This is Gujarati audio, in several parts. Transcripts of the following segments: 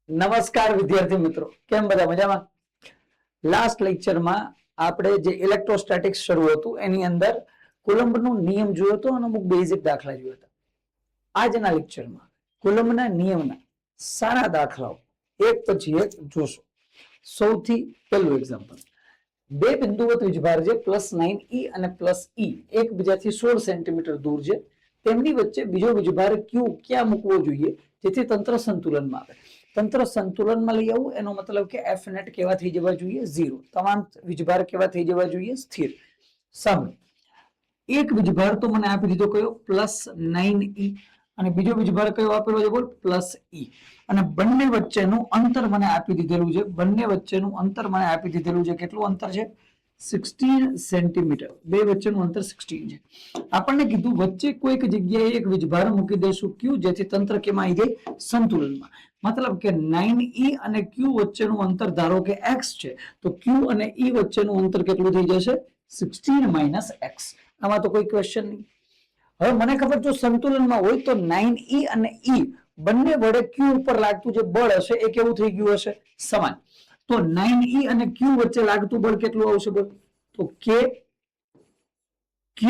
નમસ્કાર વિદ્યાર્થી મિત્રો, કેમ બધા મજામાં? લાસ્ટ લેક્ચરમાં આપણે જે ઇલેક્ટ્રોસ્ટેટિક્સ શરૂ હતું એની અંદર કુલમ્બનો નિયમ જોયો હતો અને અમુક બેઝિક દાખલા જોયા હતા. આજના લેક્ચરમાં કુલમ્બના નિયમના સારા દાખલાઓ એક પછી એક જોશો. સૌથી પહેલું એક્ઝામ્પલ, બે બિંદુવત વીજભાર છે +9e અને +e એકબીજાથી 16 સેન્ટીમીટર દૂર છે. તેમની વચ્ચે બીજો વીજભાર q ક્યાં મૂકવો જોઈએ જેથી તંત્ર સંતુલનમાં આવે? તંત્ર સંતુલનમાં લઈ આવું એનો મતલબ કે F નેટ કેવા થઈ જવા જોઈએ? 0. તમામ વીજભાર કેવા થઈ જવા જોઈએ? સ્થિર. સામે એક વીજભાર તો મને આપી દીધો કયો? +9e અને બીજો વીજભાર કયો આપેલો છે? બોલ +e. અને બંને વચ્ચેનું અંતર મને આપી દીધેલું છે. બંને વચ્ચેનું અંતર મને આપી દીધેલું છે. કેટલું અંતર છે? 16 સેન્ટીમીટર. બે વચ્ચેનું અંતર 16 છે. આપણને કીધું વચ્ચે કોઈક જગ્યાએ એક વીજભાર મૂકી દેશું q જેથી તંત્ર કેમાં આવી જાય? સંતુલનમાં. મતલબ કે 9e અને q વચ્ચેનું અંતર ધારો કે x છે તો q અને e વચ્ચેનું અંતર કેટલું થઈ જશે? 16 - x. આમાં તો કોઈ ક્વેશ્ચન નહીં. હવે મને ખબર જો સંતુલનમાં હોય તો 9e અને e બંને વડે q ઉપર લાગતું જે બળ હશે એ કેવું થઈ ગયું હશે? સમાન. તો 9e અને q વચ્ચે લાગતું બળ કેટલું આવશે? બોલ તો k q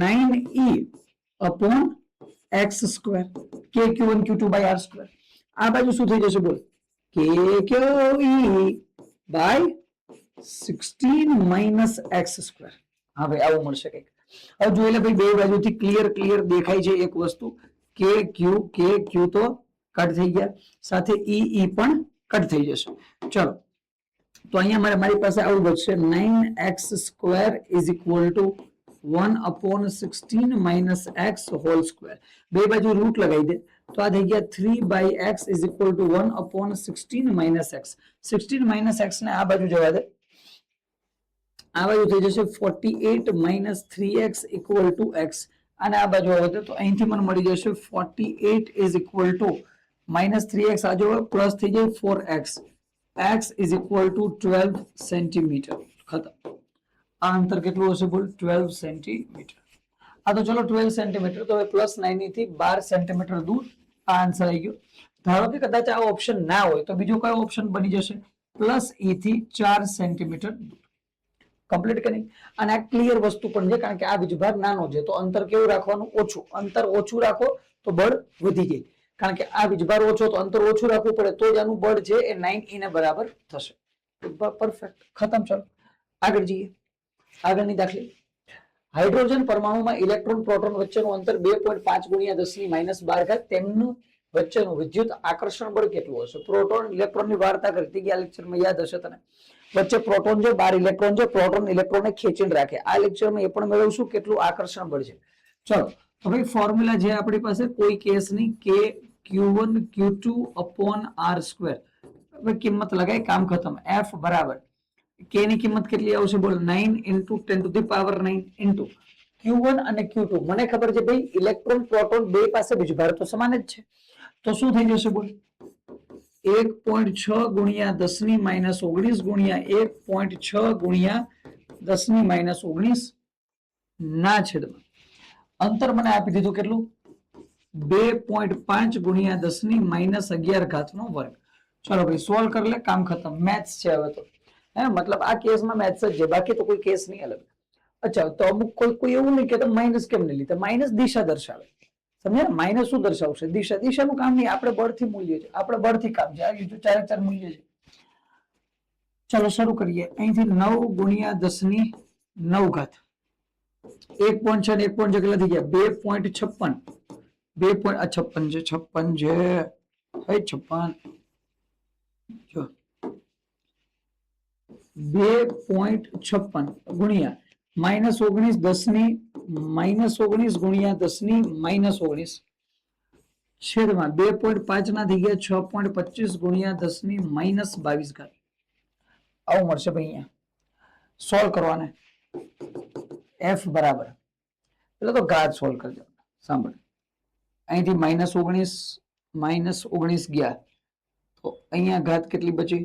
9e upon x², k q1 q2 by r². આ બાજુ શું થઈ જશે? બોલ k q e by 16 - x². હવે આવું મળશે કંઈક. હવે જોઈ લે ભાઈ, બે બાજુથી ક્લિયર દેખાય છે એક વસ્તુ. કે ક્યુ તો કટ થઈ ગયા, સાથે ઈ પણ કટ થઈ જશે. ચલો તો અહીંયા મારી પાસે આવું બચશે 9x² = 1/16 - x². બે બાજુ રૂટ લગાવી દે તો આ થઈ ગયા 3/x = 1/16 - x. 16 - x ને આ બાજુ જવા દે, આ બાજુ થઈ જશે 48 - 3x = x. અને આ બાજુ આવે તો અહીંથી મને મળી જશે 48 = -3x આ જોડે પ્લસ થઈ જાય 4x. x = 12 centimetre. ખતમ. આ અંતર કેટલું હશે? બોલ 12 સેન્ટીમીટર. આ તો ચલો 12 સેન્ટીમીટર, તો હવે +9 થી 12 સેન્ટીમીટર દૂર આ આન્સર આવી ગયો. ધારો કે કદાચ આ ઓપ્શન ના હોય તો બીજો કયો ઓપ્શન બની જશે? +e થી 4 સેન્ટીમીટર દૂર. કમ્પ્લીટ કે નહીં? અને આ ક્લિયર વસ્તુ પણ છે કારણ કે આ વીજભાર નાનો છે તો અંતર કેવું રાખવાનું? ઓછું. અંતર ઓછું રાખો તો બળ વધી જાય, કારણ કે આ વીજભાર ઓછો તો અંતર ઓછું રાખવું પડે તો જ આનું બળ છે એ 9e ને બરાબર થશે. પરફેક્ટ. ખતમ. ચાલો આગળ જઈએ. આગળની દાખલી, હાઇડ્રોજન પરમાણુમાં ઇલેક્ટ્રોન પ્રોટોન વચ્ચેનું અંતર 2.5 × 10⁻12. તેમનું વચ્ચેનું વિદ્યુત આકર્ષણ બળ કેટલું હશે? પ્રોટોન ઇલેક્ટ્રોનની વાર્તા કરતી ગયા લેક્ચરમાં યાદ હશે તને. વચ્ચે પ્રોટોન છે, 12 ઇલેક્ટ્રોન છે, પ્રોટોન ઇલેક્ટ્રોનને ખેંચીને રાખે. આ લેક્ચરમાં એ પણ મેળવશું કેટલું આકર્ષણ બળ છે. ચલો તો ભાઈ ફોર્મ્યુલા છે આપણી પાસે, કોઈ કેસ નહીં, k q1 q2 upon r². હવે કિંમત લગાય, કામ ખતમ. f બરાબર k ની કિંમત કેટલી આવશે? બોલ 9 × 10⁹ q1 અને q2. મને ખબર છે ભાઈ ઇલેક્ટ્રોન પ્રોટોન બે પાસે વીજભાર તો સમાન જ છે, તો શું થઈ જશે? બોલ 1.6 × 10⁻19 × 1.6 × 10⁻19 ના છેદમાં અંતર મને આપી દીધું કેટલું? 2.5 × 10⁻11². ચલો ભાઈ સોલ્વ કરી લે, કામ ખતમ. મેથ્સ છે હવે તો. હે મતલબ આ કેસમાં મેથ્સ જ છે, બાકી તો કોઈ કેસ નહીં અલગ. અચ્છા તો અમુક કોઈ એવું નહીં કે માઇનસ કેમ નહીં લીધા? માઇનસ દિશા દર્શાવે, સમજ્યા ને? માઇનસ શું દર્શાવશે? દિશા. દિશાનું કામ નહીં, આપણે બળથી મૂલ્ય છે, આપણે બળથી કામ છે. આ બીજું 4 મૂલ્ય છે. ચલો શરૂ કરીએ. અહીંથી 9 × 10⁹ 1.6 ને 1.6 કેટલા થઈ ગયા? 2.56. 2.56 છે, 56 છે. હે 56 જો 2.56 ગુણ્યા -19 10⁻19 છેદમાં 2.5 ના થઈ ગયા 6.25 × 10⁻22. આવું મળશે ભાઈ. અહીંયા સોલ્વ કરવાને f બરાબર એટલે તો ઘાત સોલ્વ કરજો. સાંભળ, અહીંથી -19 ગયા તો અહીંયા ઘાત કેટલી બચી?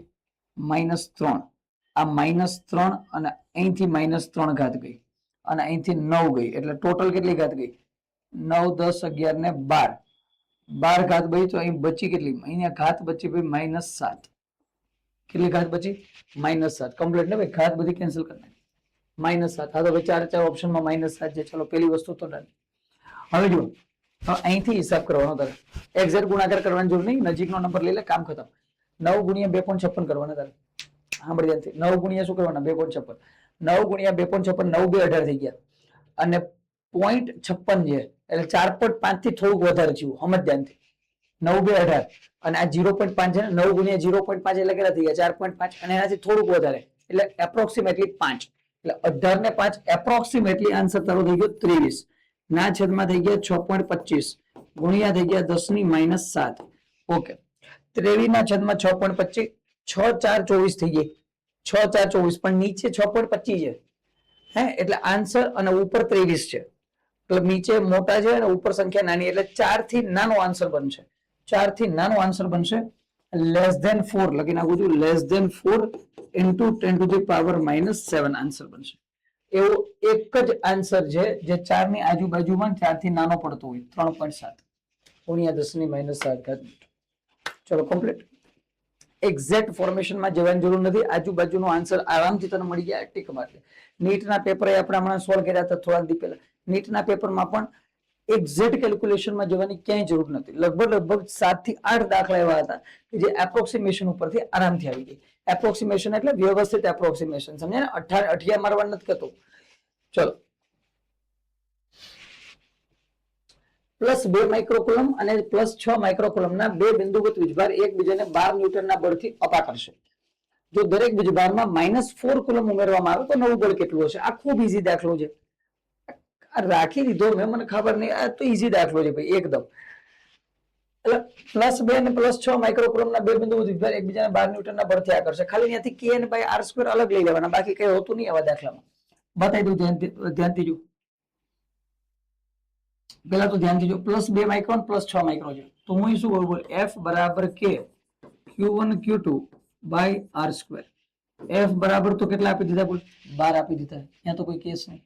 -3. આ -3 અને અહીંથી -3 ઘાત ગઈ અને અહીંથી 9 ગઈ, એટલે ટોટલ કેટલી ઘાત ગઈ? 9 10 11 ને 12. 12 ઘાત બચી તો અહીં બચી કેટલી? અહીંયા ઘાત બચી ભાઈ -7. કેટલી ઘાત બચી? -7. કમ્પ્લીટ ને ભાઈ, ઘાત બધી કેન્સલ કરી નાખી. -7. હા તો ભાઈ ચાર ઓપ્શનમાં -7 છે. ચલો પેલી વસ્તુ તો ડન. હવે જુઓ, અહીંથી હિસાબ કરવાનો તારે. એક્ઝેક્ટ ગુણાકાર કરવાની જરૂર નહીં, નજીકનો નંબર લઈ લે, કામ ખતમ. 9 ગુણ્યા 2.56 કરવાના તારે. સાંભળી ધ્યાનથી. 9 ગુણ્યા શું કરવાના? 2.56. 9 ગુણ્યા 2.56, 9 2 18 થઈ ગયા. અને 0.56 છે એટલે 4.5 થી થોડુંક વધારે થયું. સમજ ધ્યાનથી. 9 2 18 અને આ 0.5 છે ને, 9 ગુણ્યા 0.5 એટલે કેટલા થઈ ગયા? 4.5 અને એનાથી થોડુંક વધારે એટલે એપ્રોક્સિમેટલી 5. એટલે 18 ને 5 એપ્રોક્સિમેટલી આન્સર તારો થઈ ગયો 23 ના છેદમાં થઈ ગયા 6.25 ગુણ્યા થઈ ગયા 10 ની -7. ઓકે, 23 ના છેદમાં 6.25, 6 4 24 થઈ ગઈ. 6 4 24 પણ નીચે 6.25 છે. હે એટલે આન્સર અને ઉપર 23 છે. એટલે નીચે મોટા છે અને ઉપર સંખ્યા નાની, એટલે 4 થી નાનો આન્સર બનશે. 4 થી નાનો આન્સર બનશે. લેસ ધેન 4 લખી નાખું છું. Less than 4 into 10 to the power -7 answer બનશે. એવો એક જ આન્સર છે જે 4 ની આજુબાજુમાં 4 થી નાનો પડતો હોય. 3.7 ગુણ્યા 10 ની -7. ચલો કમ્પ્લીટ. એક્ઝેક્ટ ફોર્મેશનમાં જવાની જરૂર નથી. આજુબાજુનો આન્સર આરામથી તને મળી ગયા. ટીક મારી. નીટના પેપર આપણે હમણાં સોલ્વ કર્યા હતા થોડાક દી પહેલા. નીટના પેપરમાં પણ એક્ઝેક્ટ કેલ્ક્યુલેશનમાં જવાની ક્યાંય જરૂર નથી. લગભગ 7 થી 8 દાખલા એવા હતા કે જે એપ્રોક્સિમેશન ઉપરથી આરામથી આવી ગઈ. એપ્રોક્સિમેશન એટલે વ્યવસ્થિત એપ્રોક્સિમેશન, સમજ્યા ને? અઠિયા મારવા નથી કહેતો. ચલો, +2 માઇક્રોકુલમ અને +6 માઇક્રોકુલમના બે બિંદુવત વીજભાર એકબીજાને 12 ન્યૂટનના બળથી અપા કરશે. જો દરેક વીજભારમાં -4 કુલમ ઉમેરવામાં આવે તો નવું બળ કેટલું હશે? આ ખૂબ ઈઝી દાખલો છે. રાખી દીધો મેં, મને ખબર નહીં. આ તો ઈઝી દાખલો છે ભાઈ, એકદમ. એટલે +2 અને +6 માઇક્રોકુલમના બે બિંદુવત વીજભાર એકબીજાને 12 ન્યૂટનના બળથી આ કરશે. ખાલી ત્યાંથી Kn/r² અલગ લઈ લેવાના, બાકી કઈ હોતું નહીં આવા દાખલામાં. બતાવી દઉં ધ્યાનથી જો. પેલા તો ધ્યાનથી જો, +2 માઇક્રોન +6 માઇક્રો છે તો હું શું કરું? બોલ F બરાબર K Q1 Q2/r². F બરાબર તો કેટલા આપી દીધા? બોલ 12 આપી દીધા. ત્યાં તો કોઈ કેસ નહીં.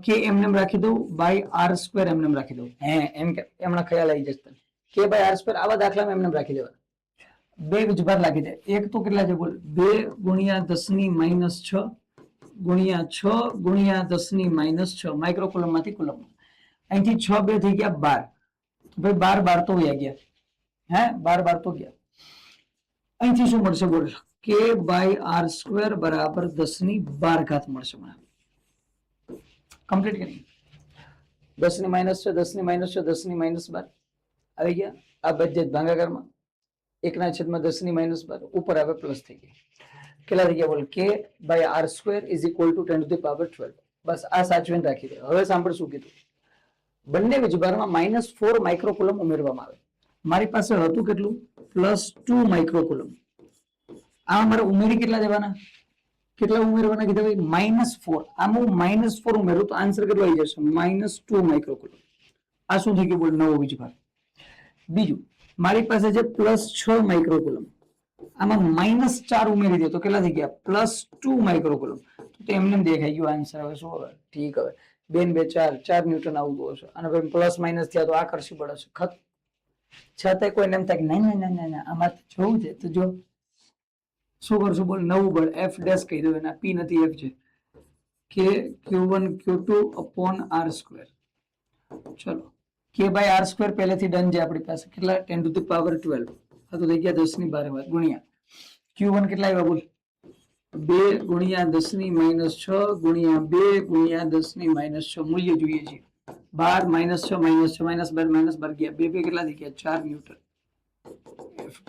K એમને રાખી દઉં, /r² એમને રાખી દઉં. હે એમ કે એમના ખ્યાલ આવી જશે. K/r². આવા દાખલામાં એમને રાખી દેવાના. બે વીજભાર લાગી દે. એક તો કેટલા છે? બોલ 2 ગુણ્યા 10 ની -6 ગુણ્યા 6 ગુણ્યા 10 ની -6 માઇક્રોકુલમ માંથી કુલમ. અહીંથી 6 2 થઈ ગયા 12. ભાઈ 12 તો વયા ગયા. હે 12 તો ગયા. અહીંથી શું મળશે? બોલ K/r² બરાબર 10 ની 12 ઘાત મળશે. મને કમ્પ્લીટ કે નહીં? 10 ની -6 10 ની -6 10 ની -12 આવી ગયા. આ બજેટ ભાગાકારમાં 1/10 ની -12 ઉપર આવે પ્લસ થઈ ગઈ. કેટલા થઈ ગયા? બોલ K/r² = 10 to the power 12. બસ આ સાચવીને રાખી દે. હવે સાંભળ શું કીધું. બંને વીજભારમાં -4 માઇક્રોકુલમ ઉમેરવામાં આવે. મારી પાસે હતું કેટલું? +2 માઇક્રોકુલમ. આ મારે ઉમેરી કેટલા દેવાના? કેટલા ઉમેરવાના કીધા ભાઈ? -4. આમાં હું -4 ઉમેરું તો આન્સર કેટલો આવી જશે? -2 માઇક્રોકુલમ. આ શું થઈ ગયું? બોલ નવો વીજભાર. બીજું, મારી પાસે છે +6 માઇક્રોકુલમ. આમાં -4 ઉમેરી દે તો કેટલા થઈ ગયા? +2 માઇક્રોકુલમ. તો એમને દેખાઈ ગયું આન્સર. હવે શું? હવે ઠીક. હવે 2 2 4 ન્યૂટન આવતું હશે અને ભાઈ પ્લસ માઇનસ થયા તો આકર્ષી બળ હશે. છતાંય કોઈને એમ થાય કે ના આમાં જોવું છે તો જો શું કરશું? બોલ નવું બળ F' કહી દો. એના P નથી, F છે. K Q1 Q2/r². ચલો, K/r² પહેલેથી ડન છે આપણી પાસે. કેટલા? 10 to the power 12. આ તો થઈ ગયા 10 ની 12 ગુણ્યા Q1 કેટલા આવ્યા? બોલ 2 ગુણ્યા 10 ની -6 ગુણ્યા 2 ગુણ્યા 10 ની -6 મૂલ્ય જોઈએ છે. 12 -6 -12 ગયા. 2 2 કેટલા થઈ ગયા? 4 ન્યૂટન. F'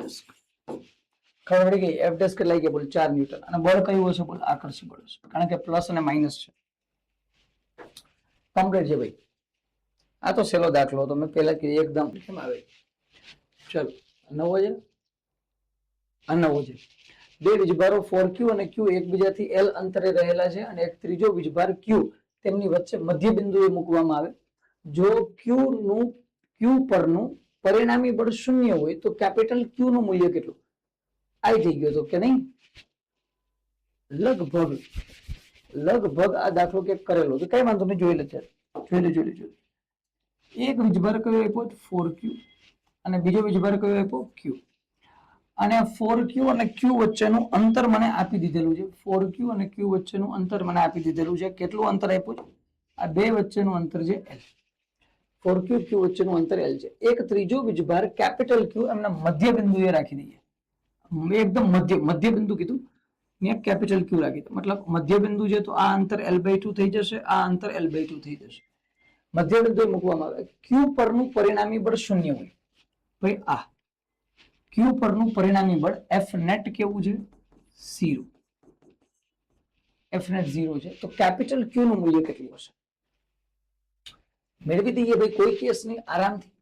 ખબર પડી ગઈ? F' કેટલા ગયા? બોલ 4 ન્યૂટન. અને બળ કયું હશે? બોલ આકર્ષી બળ હશે, કારણ કે પ્લસ અને માઇનસ છે. કમ્પ્લીટ છે ભાઈ. આ તો સહેલો દાખલો હતો, મેં પહેલા કીધું એકદમ. કેમ આવે? ચલો, નવો છે. આ નવો છે. બે વીજભારો 4Q અને Q એકબીજાથી L અંતરે રહેલા છે અને એક ત્રીજો વીજભાર Q તેમની વચ્ચે મધ્ય બિંદુએ મૂકવામાં આવે. જો Q પરનું પરિણામી બળ 0 હોય તો કેપિટલ Q નું મૂલ્ય કેટલું? આવી થઈ ગયો તો કે નહીં? લગભગ આ દાખલો કે કરેલો તો કઈ વાંધો નહીં. જોઈ લે. એક વીજભાર કયો આપ્યો 4q અને બીજો વીજભાર કયો આપ્યો q અને 4q અને q વચ્ચેનું અંતર મને આપી દીધેલું છે 4q અને q વચ્ચેનું અંતર મને આપી દીધેલું છે કેટલું અંતર આપ્યું છે આ બે વચ્ચેનું અંતર છે l 4q q વચ્ચેનું અંતર l છે એક ત્રીજો વીજભાર કેપિટલ q એમના મધ્ય બિંદુએ રાખી દઈએ એકદમ મધ્ય બિંદુ કીધું ને કેપિટલ q રાખી દો મતલબ મધ્ય બિંદુ છે તો આ અંતર l/2 થઈ જશે આ અંતર l/2 થઈ જશે મધ્ય બિંદુએ મૂકવામાં આવે q પરનું પરિણામી બળ શૂન્ય હોય ભાઈ આ q પરનું પરિણામી બળ F net કેવું છે 0 F net 0 છે તો કેપિટલ q નું મૂલ્ય કેટલું હશે મેળવી દઈએ ભાઈ કોઈ કેસ નહીં આરામથી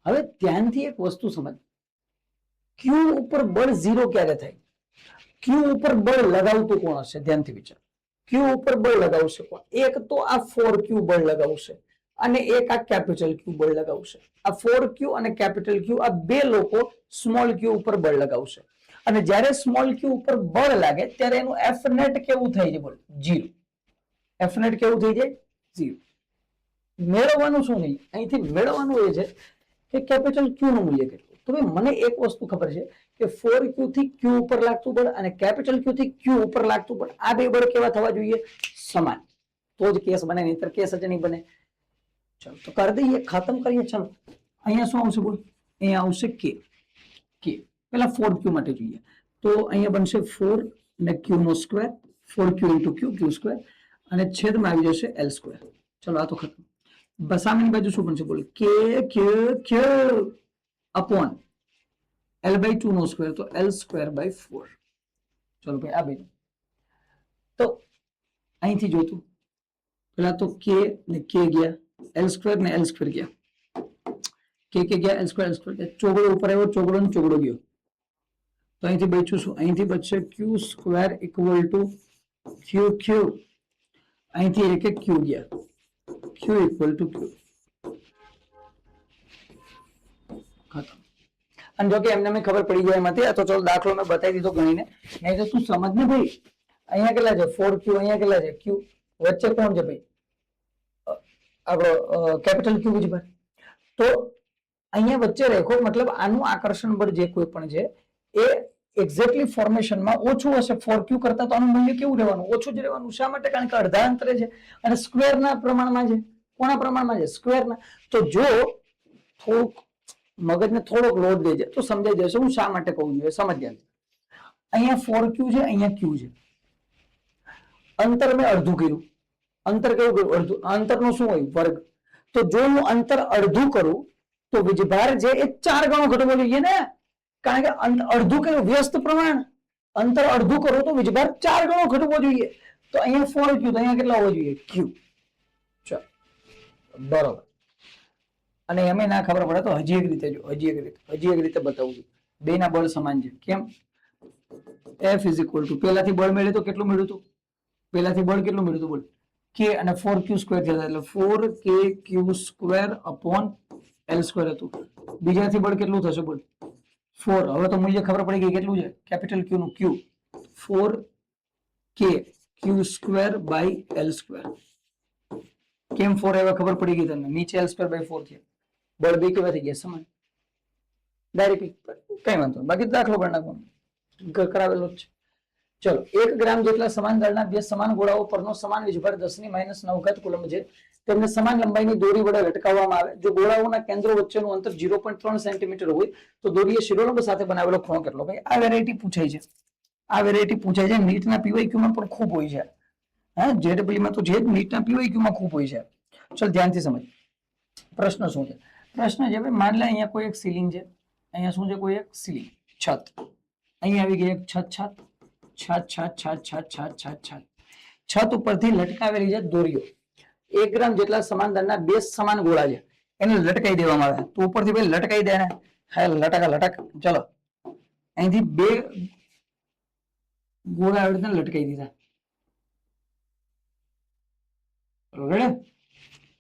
હવે ધ્યાનથી એક વસ્તુ સમજ q ઉપર બળ 0 ક્યારે થાય q ઉપર બળ લગાવતું કોણ હશે ધ્યાનથી વિચાર q ઉપર બળ લગાવશે કોણ એક તો આ 4q બળ લગાવશે અને એક આ કેપિટલ q બળ લગાવશે આ 4q અને કેપિટલ q આ બે લોકો સ્મોલ q ઉપર બળ લગાવશે અને જ્યારે સ્મોલ q ઉપર બળ લાગે ત્યારે એનું F net કેવું થઈ જાય બોલ 0 F net કેવું થઈ જાય 0 મેળવવાનું શું નહીં અહીંથી મેળવવાનું એ છે કે કેપિટલ q નું મૂલ્ય કેટલું તો ભાઈ મને એક વસ્તુ ખબર છે કે 4q થી q ઉપર લાગતું બળ અને કેપિટલ q થી q ઉપર લાગતું બળ આ બે બળ કેવા થવા જોઈએ સમાન તો જ કેસ બને નહીતર કેસ જ નહીં બને ચલો તો કરી દઈએ ખતમ કરીએ ચલો અહીંયા શું આવશે બોલ અહીંયા આવશે k પેલા 4q માટે જોઈએ તો અહીંયા બનશે 4 અને q નો સ્ક્વેર 4q * q સ્ક્વેર અને છેદમાં આવી જશે l સ્ક્વેર ચલો આ તો ખતમ સામેની બાજુ શું બનશે બોલ k અપોન l/2 નો સ્ક્વેર તો l²/4 ચલો ભાઈ આ બીજું તો અહીંથી જોતું પેલા તો k ને k ગયા l² ને l² ગયા k ગયા l² ગયા ચોગડો ઉપર આવ્યો ચોગડો ને ચોગડો ગયો તો અહીંથી બચ્યું શું અહીંથી બચશે q² = q અહીંથી એક q ગયા q = q ખતમ અને જો કે એમને મેં ખબર પડી જાય એમાંથી તો ચલો દાખલો મેં બતાવી દીધો ગણીને નહીં તો તું સમજ ને ભાઈ અહીંયા કેટલા છે 4q અહીંયા કેટલા છે q વચ્ચે કોણ છે ભાઈ આપણો કેપિટલ q વીજભાર તો અહીંયા વચ્ચે રેખો મતલબ આનું આકર્ષણ બળ જે કોઈ પણ છે એ એક્ઝેક્ટલી ફોર્મેશનમાં ઓછું હશે 4q કરતા તો આનું મૂલ્ય કેવું રહેવાનું ઓછું જ રહેવાનું શા માટે કારણ કે અડધા અંતરે છે અને સ્ક્વેરના પ્રમાણમાં છે કોના પ્રમાણમાં છે સ્ક્વેરના તો જો થોડુંક મગજને થોડોક લોડ દેજે તો સમજાઈ જશે હું શા માટે કહું છું સમજ્યા અહીંયા 4q છે અહીંયા q છે અંતર મેં અડધું કર્યું અંતર કેવું કર્યું અડધું અંતરનું શું હોય વર્ગ તો જો હું અંતર અડધું કરું તો વીજભાર છે એ 4 ગણો ઘટવો જોઈએ ને કારણ કે અડધું કયું વ્યસ્ત પ્રમાણ અંતર અડધું કરું તો વીજભાર 4 ગણો ઘટવો જોઈએ તો અહીંયા 4q તો અહીંયા કેટલા હોવો જોઈએ q ચાલો બરોબર અને એમે ના ખબર પડે તો હજી એક રીતે જો હજી એક રીતે બતાવું છું બેના બળ સમાન છે કેમ F = પહેલાથી બળ મળ્યું તો કેટલું મળ્યું હતું પહેલાથી બળ કેટલું મળ્યું હતું બોલ k અને 4q² થયા એટલે 4kq² / l² હતું બીજાથી બળ કેટલું થશે બોલ 4 હવે તો મૂલ્ય ખબર પડી ગઈ કેટલું છે કેપિટલ q નું q 4kq² / l² કેમ 4 હવે ખબર પડી ગઈ તમને નીચે l²/4 છે બળ બે કેવા થઈ ગયા સમાન ડાયરેક્ટ કઈ વાંધો બાકી દાખલો પણ નાખવાનો કરાવેલો જ છે ચલો 1 ગ્રામ જેટલા સમાન દળના બે સમાન ગોળાઓ પરનો સમાન વીજભાર 10⁻⁹ કુલંબ છે તેમને સમાન લંબાઈની દોરી વડે લટકાવવામાં આવે જો ગોળાઓના કેન્દ્રો વચ્ચેનું અંતર 0.3 સેન્ટીમીટર હોય તો દોરીએ શિરોલંબ સાથે બનાવેલો ખૂણો કેટલો ભાઈ આ વેરાયટી પૂછાય છે નીટના PYQ માં પણ ખૂબ હોય છે હા JEE માં તો જે નીટના PYQ માં ખૂબ હોય છે ચલ ધ્યાનથી સમજ પ્રશ્ન શું છે પ્રશ્ન છે ભાઈ માન લે અહીંયા કોઈ એક સીલિંગ છે અહીંયા શું છે કોઈ એક સીલિંગ છત અહીંયા આવી ગઈ એક છત ઉપરથી લટકાવેલી છે દોરીઓ 1 ગ્રામ જેટલા સમાન દળના બે સમાન ગોળા છે એને લટકાઈ દેવામાં આવે તો ઉપરથી ભાઈ લટકાઈ દે ને હા લટક ચલો અહીંથી બે ગોળા આવી રીતે લટકાઈ દીધા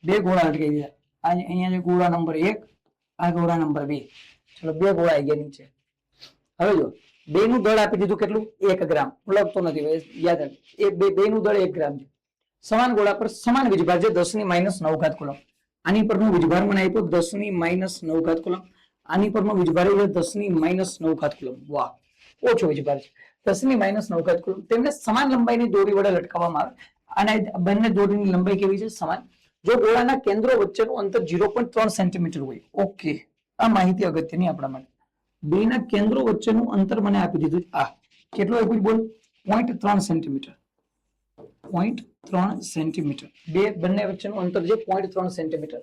બે ગોળા લટકાઈ દીધા અહીંયા છે ગોળા નંબર 1 આ ગોળા નંબર 2 ચલો બે ગોળા આવી ગયા નીચે હવે જો બે નું દળ આપી દીધું કેટલું 1 ગ્રામ લખતો નથી યાદ રાખ એ બે નું દળ 1 ગ્રામ છે સમાન ગોળા પર સમાન વીજભાર છે 10⁻⁹ કુલંબ આની પરનો વીજભાર મને આપ્યો 10⁻9 કુલમ, આની પરનો વીજભાર છે 10⁻9 કુલમ. વાહ, ઓછો વીજભાર છે, 10⁻9 કુલમ. તેમને સમાન લંબાઈની દોરી વડે લટકાવવામાં આવે અને બંને દોરીની લંબાઈ કેવી છે? સમાન. જો ગોળાના કેન્દ્રો વચ્ચેનું અંતર 0.3 સેન્ટીમીટર હોય, ઓકે, આ માહિતી અગત્યની આપણા માટે. બેના કેન્દ્રો વચ્ચેનું અંતર મને આપી દીધું, આ કેટલું આપ્યું બોલ? 0.3 સેન્ટીમીટર. 0.3 સેન્ટીમીટર. બંને વચ્ચેનું અંતર છે 0.3 સેન્ટીમીટર.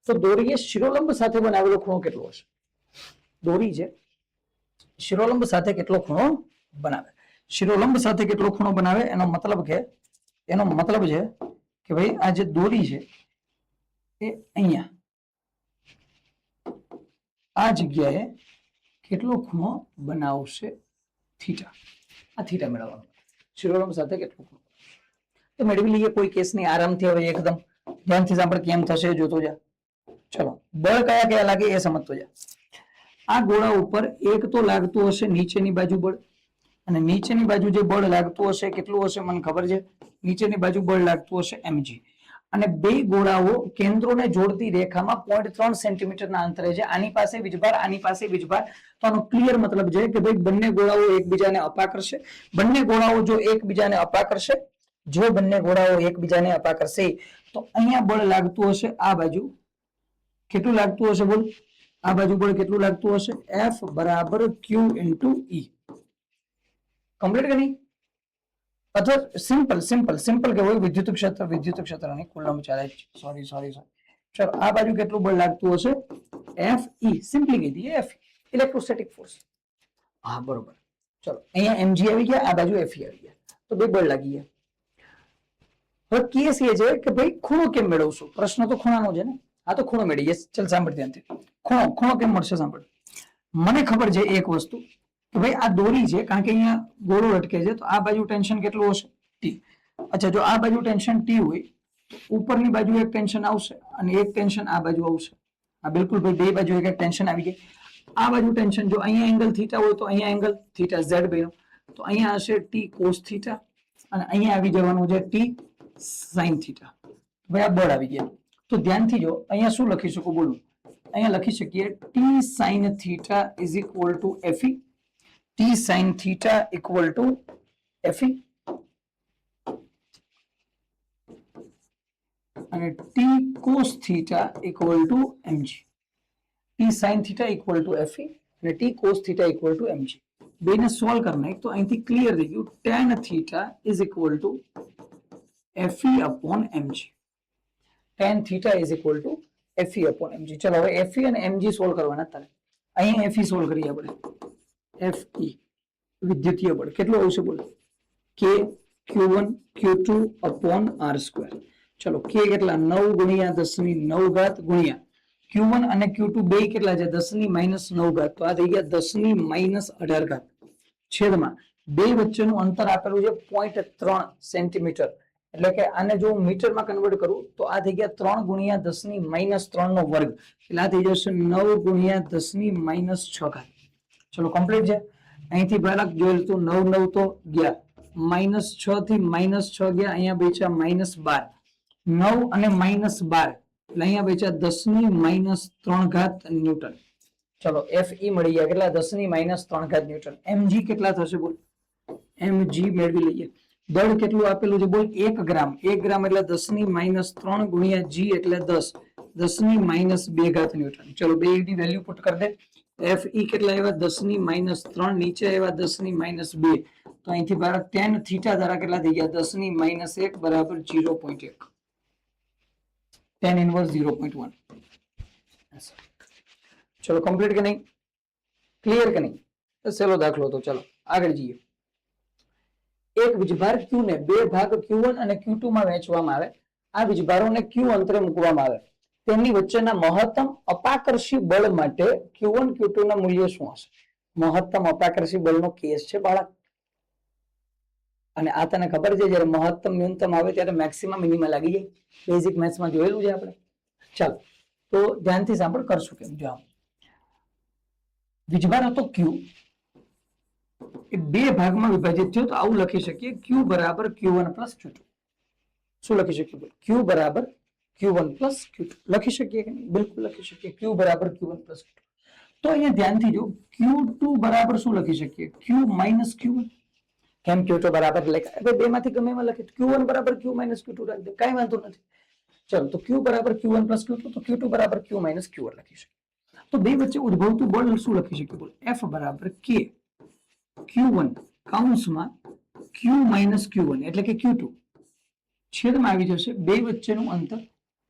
તો દોરીએ શિરોલંબ સાથે બનાવેલો ખૂણો કેટલો હશે? દોરી છે શિરોલંબ સાથે કેટલો ખૂણો બનાવે? શિરોલંબ સાથે કેટલો ખૂણો બનાવે? એનો મતલબ છે કે ભાઈ આ જે દોરી છે એ અહીંયા આ જગ્યાએ કેટલો ખૂણો બનાવશે? થીટા. આ થીટા મેળવવાનો, શિરોલંબ સાથે કેટલો ખૂણો તો મેળવી લઈએ. કોઈ કેસ નહીં, આરામથી. હવે એકદમ ધ્યાનથી સાંભળ, કેમ થશે જોતો જા. ચલો, બળ કયા કયા લાગે એ સમજતો જા. આ ગોળા ઉપર એક તો લાગતું હશે નીચેની બાજુ બળ, અને નીચેની બાજુ જે બળ લાગતું હશે કેટલું હશે મને ખબર છે? નીચેની બાજુ બળ લાગતું હશે mg. અને બે ગોળાઓ કેન્દ્રોને જોડતી રેખામાં 0.3 સેન્ટીમીટરના અંતરે છે. આની પાસે વીજભાર, આની પાસે વીજભાર. તો આનો ક્લિયર મતલબ છે કે ભાઈ બંને ગોળાઓ એકબીજાને અપા કરશે. બંને ગોળાઓ જો એકબીજાને અપા કરશે, તો અહીંયા બળ લાગતું હશે આ બાજુ. કેટલું લાગતું હશે બોલ? આ બાજુ બળ કેટલું લાગતું હશે? F બરાબર Q ઇન્ટુ E. કમ્પ્લીટ કે નહીં? અથવા સિમ્પલ કે હોય વિદ્યુત ક્ષેત્ર નહીં, કુલમ ચાલે. સોરી. ચલો, આ બાજુ કેટલું બળ લાગતું હશે? Fe. સિમ્પલી કહી દઈએ Fe, ઇલેક્ટ્રોસ્ટેટિક ફોર્સ. હા, બરોબર. ચલો, અહીંયા mg આવી ગયા, આ બાજુ Fe આવી ગયા, તો બે બળ લાગી ગયા. હવે કેસ એ છે કે ભાઈ ખૂણો કેમ મેળવશું? પ્રશ્ન તો ખૂણાનો છે ને. આ તો ખૂણો મેળવીએ. ચલ સાંભળ ધ્યાનથી. ખૂણો કેમ મળશે? સાંભળ. મને ખબર છે એક વસ્તુ કે ભાઈ આ દોરી છે, કારણ કે અહીંયા ગોળો લટકે છે, તો આ બાજુ ટેન્શન કેટલું હશે? T. અચ્છા, જો આ બાજુ ટેન્શન T હોય તો ઉપરની બાજુ એક ટેન્શન આવશે અને એક ટેન્શન આ બાજુ આવશે. આ બિલકુલ ભાઈ બે બાજુ એક ટેન્શન આવી ગઈ. આ બાજુ ટેન્શન, જો અહીંયા એંગલ થીટા હોય તો અહીંયા એંગલ થીટા z બન્યો, તો અહીંયા હશે T cos થીટા અને અહીંયા આવી જવાનું છે T sin થીટા. ભાઈ આ બળ આવી ગયા. તો ધ્યાનથી જો, અહીંયા શું લખી શકું બોલું? અહીંયા લખી શકીએ T sin theta is equal two Fe. T sin theta equal to Fe અને T cos theta equal to mg. T sin theta equal to Fe અને T cos theta equal to mg. બેને સોલ્વ કરना એક તો અહીંથી ક્લિયર થઈ ગયું. tan theta is equal to Fe upon mg. tan theta is equal to Fe upon mg. ચલો હવે Fe અને mg સોલ્વ કરવાના તારે. અહીંયા Fe સોલ્વ કરીએ આપણે. Fe વિદ્યુતીય બળ કેટલું આવશે બોલો? K Q1 Q2 upon r². ચલો, K કેટલા? 9 ગુણ્યા 10⁹ ગુણ્યા Q1 અને Q2 બે કેટલા છે? 10⁻9. તો આ થઈ ગયા 10⁻18 છેદમાં બે વચ્ચેનું અંતર આપેલું છે 0.3 સેન્ટીમીટર. એટલે કે આને જો હું મીટરમાં કન્વર્ટ કરું તો આ થઈ ગયા 3 ગુણ્યા 10⁻3 નો વર્ગ. એટલે આ થઈ જશે 9 ગુણ્યા 10⁻6. ચલો, કમ્પ્લીટ છે. અહીંથી બાળક જોયેલ તો 9 તો ગયા, -6 થી -6 ગયા, અહીંયા બેચા -12. 9 અને -12 એટલે અહીંયા બેચા 10⁻3 ન્યૂટન. ચલો, Fe મળી ગયા કેટલા? 10⁻3 ન્યૂટન. mg કેટલા થશે બોલ? mg મેળવી લઈએ. દળ કેટલું આપેલું છે બોલ? 1 ગ્રામ. 1 ગ્રામ એટલે 10⁻3 ગુણ્યા g એટલે 10, 10⁻2 ન્યૂટન. ચલો, બે ની વેલ્યુ પુટ કરી દે. Fe કેટલા આવ્યા? 10⁻3. નીચે આવ્યા 10⁻2. તો અહીંથી બાળક tan થીટા દ્વારા કેટલા થઈ ગયા? 10⁻1 બરાબર 0.1. tan inverse 0.1. ચલો, કમ્પ્લીટ કે નહીં? ક્લિયર કે નહીં? ચલો, દાખલો તો ચલો આગળ જઈએ. એક વીજભાર Q ને બે ભાગ Q1 અને Q2 માં વહેંચવામાં આવે. આ વીજભારોને Q અંતરે મૂકવામાં આવે. તેમની વચ્ચેના મહત્તમ અપાકર્ષી બળ માટે Q1 Q2 ના મૂલ્ય શું હશે? મહત્તમ અપાકર્ષી બળનો કેસ છે બાળક. અને આ તને ખબર છે જ્યારે મહત્તમ ન્યૂનતમ આવે ત્યારે મેક્સિમમ મિનિમમ લાગી જાય. બેઝિક મેથ્સમાં જોયેલું છે આપણે. ચાલો, તો ધ્યાનથી સાંભળ, કરશું કેમ. જો વીજભાર હતો Q, એ બે ભાગમાં વિભાજિત થયો, તો આવું લખી શકીએ Q બરાબર Q1 પ્લસ Q2. શું લખી શકીએ? Q બરાબર Q1 પ્લસ Q2 લખી શકીએ કે નહીં? બિલકુલ લખી શકીએ. Q બરાબર Q1 પ્લસ Q2. તો અહીંયા ધ્યાનથી જો Q2 બરાબર શું લખી શકીએ? Q minus Q1. કેમ Q2 બરાબર લખાય? હવે બેમાંથી ગમે એમાં લખી. Q1 બરાબર Q માઇનસ Q2 રાખી દે, કાંઈ વાંધો નથી. ચલો તો Q બરાબર Q1 પ્લસ Q2, તો Q2 બરાબર Q માઇનસ Q1 લખી શકીએ. તો બે વચ્ચે ઉદ્ભવતું બળ શું લખી શકીએ? બોલ F બરાબર K Q1 કૌંસમાં Q માઇનસ Q1 એટલે કે Q2 છેદમાં આવી જશે બે વચ્ચેનું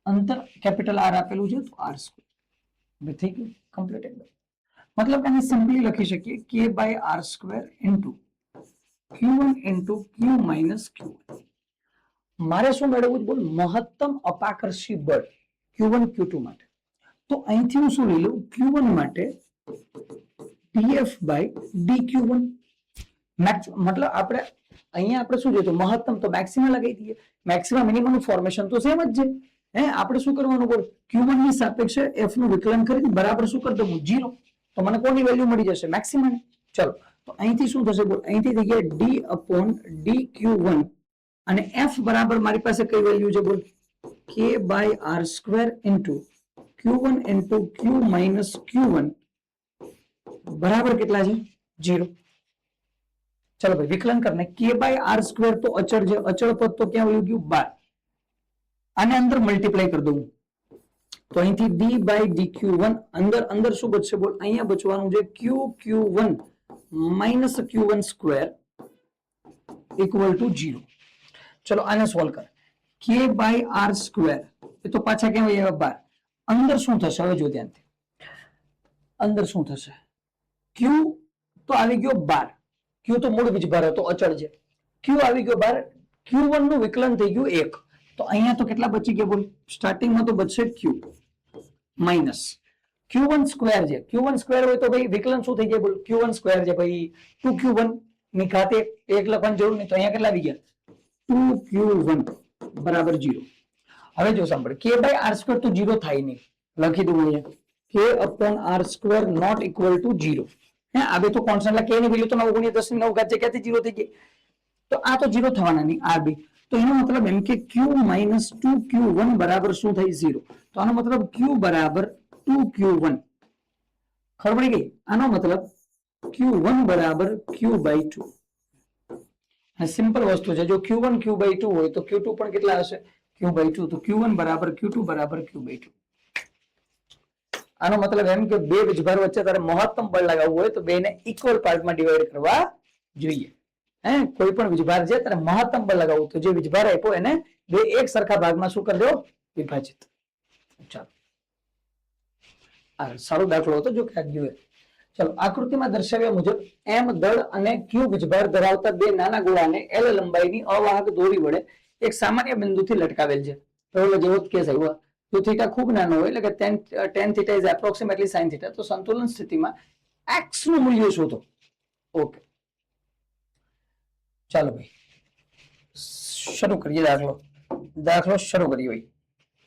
અંતર કેપિટલ R આપેલું છે તો R². થઈ ગયું કમ્પ્લીટ. મતલબ આને સિમ્પલી લખી શકીએ K by R² into Q1 into Q minus Q1. મારે શું મેળવવું? બોલ મહત્તમ અપાકર્ષી બળ Q1 Q2 માટે. તો અહીંથી હું શું લઈ લઉં? Q1 માટે dF બાય dQ1. મતલબ આપણે અહીંયા આપણે શું જોઈતું? મહત્તમ, તો મેક્સિમમ લગાવી દઈએ. મેક્સિમમ મિનિમમ નું ફોર્મેશન તો સેમ જ છે. આપણે શું કરવાનું? બોલ Q1 ની સાપેક્ષે F નું વિકલન કરી બરાબર શું કરી દઉં? 0. તો મને કોની વેલ્યુ મળી જશે? મેક્સિમમ. ચલો તો અહીંથી શું થશે? બોલ અહીંથી થઈ ગયા d upon dQ1 અને F બરાબર મારી પાસે કઈ વેલ્યુ છે? બોલ K by R² into Q1 into Q minus Q1 બરાબર કેટલા છે? 0. ચલો ભાઈ વિકલન કરને. K બાય R² તો અચળ છે, અચળ પદ તો ક્યાં વયું ગયું? 12. આને અંદર મલ્ટીપ્લાય કરી દઉં તો અહીંથી d બાય dQ1 અંદર શું બચશે? બોલ અહીંયા બચવાનું છે Q1 minus Q1 square equal to 0. ચલો આને સોલ્વ કર. K બાય R² એ તો પાછા કેમ આવ્યા? 12. અંદર શું થશે? હવે જો ધ્યાનથી અંદર શું થશે? Q તો આવી ગયો 12. Q તો મૂળ વીજભાર હતો, અચળ છે. Q આવી ગયો 12. Q1 નું વિકલન થઈ ગયું 1. તો અહીંયા તો કેટલા બચી ગયા? બોલ સ્ટાર્ટિંગમાં તો બચશે Q માઇનસ Q1 સ્ક્વેર છે. Q1 સ્ક્વેર હોય તો ભાઈ વિકલન શું થઈ જાય? બોલ Q1 સ્ક્વેર છે ભાઈ 2Q1 ની ખાતે 1 લખવાની જરૂર નહીં. તો અહીંયા કેટલા આવી ગયા? 2Q1 બરાબર 0. હવે જો સાંભળ, K બાય R² તો 0 થાય નહીં. લખી દઉં અહીંયા K upon R² not equal to 0. આ બે તો કોન્સ્ટન્ટ, K ની વેલ્યુ તો 9 ગુણ્યા 10 ની 9 ઘાત છે, ક્યાંથી 0 થઈ ગઈ? તો આ તો 0 થવાના નહીં. આ બે તો એનો મતલબ એમ કે Q માઇનસ 2Q1 બરાબર શું થાય? 0. તો આનો મતલબ Q બરાબર 2Q1. ખબર પડી ગઈ? આનો મતલબ Q1 બરાબર Q બાય 2. સિમ્પલ વસ્તુ છે. જો Q1 Q બાય 2 હોય તો Q2 પણ કેટલા હશે? Q by 2. તો Q1 બરાબર Q2 બરાબર Q બાય 2. આનો મતલબ એમ કે બે વીજભાર વચ્ચે તારે મહત્તમ બળ લગાવવું હોય તો બેને ઇક્વલ પાર્ટમાં ડિવાઈડ કરવા જોઈએ. કોઈ પણ વીજભાર છે તારે મહત્તમ બળ લગાવવું, તો જે વીજભાર આપ્યો એને બે એક સરખા ભાગમાં શું કરી દો? વિભાજિત. ચાલો સારો દાખલો હતો જો ખ્યાલ જોઈએ. ચલો આકૃતિમાં દર્શાવ્યા મુજબ M દળ અને Q વીજભાર ધરાવતા બે નાના ગોળાને L લંબાઈની અવાહક દોરી વડે એક સામાન્ય બિંદુથી લટકાવેલ છે. પહેલો જેવો કેસ આવ્યો. જો થીટા ખૂબ નાનો હોય એટલે કે tan theta is approximately sin theta, તો સંતુલન સ્થિતિમાં x નું મૂલ્ય શોધો. ઓકે ચાલો ભાઈ શરૂ કરીએ દાખલો શરૂ કરીએ ભાઈ.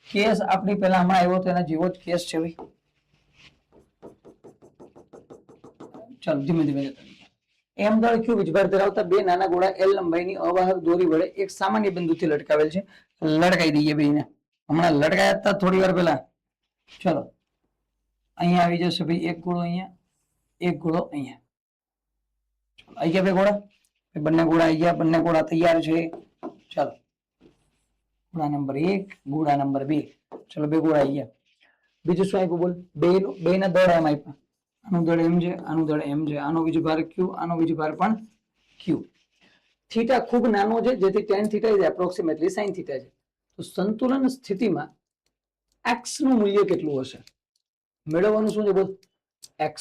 કેસ આપણી પહેલા હમણાં આવ્યો તો એના જેવો જ કેસ છે ભાઈ. ચાલો ધીમે ધીમે M દળ Q વીજભાર ધરાવતા બે નાના ગોળા L લંબાઈની અવાહક દોરી વડે એક સામાન્ય બિંદુથી લટકાવેલ છે. લટકાઈ દઈએ ભાઈને. હમણાં લટકાયા હતા થોડી વાર પહેલા. ચલો અહીંયા આવી જશે ભાઈ એક ગોળો, અહીંયા એક ગોળો, અહીંયા આવી ગયા બે ગોળા. બંને ગોળા આવી ગયા, બંને ગોળા તૈયાર છે. ચાલો ગોળા નંબર 1, ગોળા નંબર 2. ચલો બે ગોળા આવી ગયા. બીજું શું આપ્યું? બોલ બે ના દળ એમ આપ્યા. આનું દળ M છે, આનું દળ M છે, આનો વીજભાર Q, આનો વીજભાર પણ Q. થીટા ખૂબ નાનો છે જેથી tan theta is approximately sin theta છે. તો સંતુલન સ્થિતિમાં x નું મૂલ્ય કેટલું હશે? મેળવવાનું શું છે? બોલ x.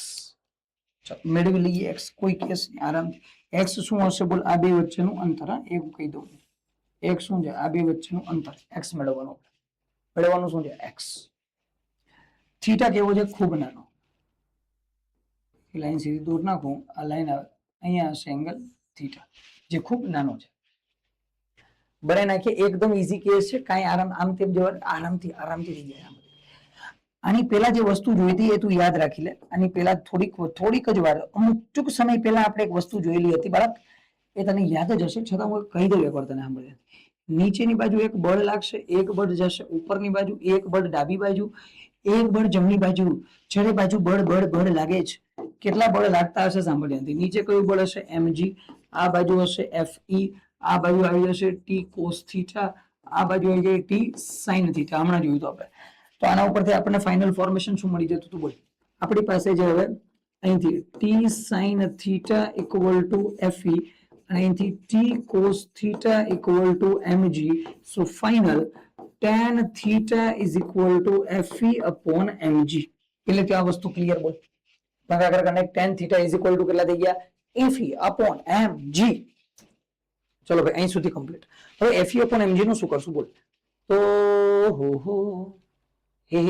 મેળવી લઈએ x. કોઈ કેસ આરામ. x શું હશે? બોલ આ બે વચ્ચેનું અંતર. એવું કહી દઉં. x શું છે? આ બે વચ્ચેનું અંતર. x મેળવવાનું શું છે? x. થીટા કેવો છે? ખૂબ નાનો. લાઈન સીધી દૂર નાખું, આ લાઈન આવે અહીંયા હશે એંગલ થીટા, જે ખૂબ નાનો છે. બને નાખીએ. એકદમ ઈઝી કેસ છે. કાંઈ આરામ આમ તેમ જવા આરામથી થઈ જાય. આની પેલા જે વસ્તુ જોઈ હતી એ તું યાદ રાખી લે. આની પેલા થોડીક જ વાર અમુક ટૂંક સમય પહેલા આપણે એક વસ્તુ જોયેલી હતી બાળક, એ તને યાદ જ હશે, છતાં હું કહી દઉં એકવાર તને સાંભળે. નીચેની બાજુ એક બળ લાગશે, એક બળ જશે ઉપરની બાજુ, એક બળ ડાબી બાજુ, એક બળ જમણી બાજુ. ચારે બાજુ બળ બળ બળ લાગે છે. કેટલા બળ લાગતા હશે સાંભળ્યાથી? નીચે કયું બળ હશે? mg. આ બાજુ હશે fe. આ બાજુ આવી જશે t cos થીટા. આ બાજુ આવી જાય t sin થીટા. હમણાં જોયું તો આપણે. તો આના ઉપરથી આપણને ફાઇનલ ફોર્મેશન શું મળી જતું હતું? બોલ. આપણી પાસે જે હવે અહીંથી t sin theta equal to fe અને અહીંથી t cos theta equal to mg. So final tan theta is equal two fe upon mg. એટલે કે આ વસ્તુ ક્લિયર. બોલ. ભાગાકાર connect tan theta is equal two કેટલા થઈ ગયા? fe upon mg. ચલો ભાઈ અહીં સુધી કમ્પ્લીટ. હવે fe અપોન mg નું શું કરશું? બોલ. તો હો હે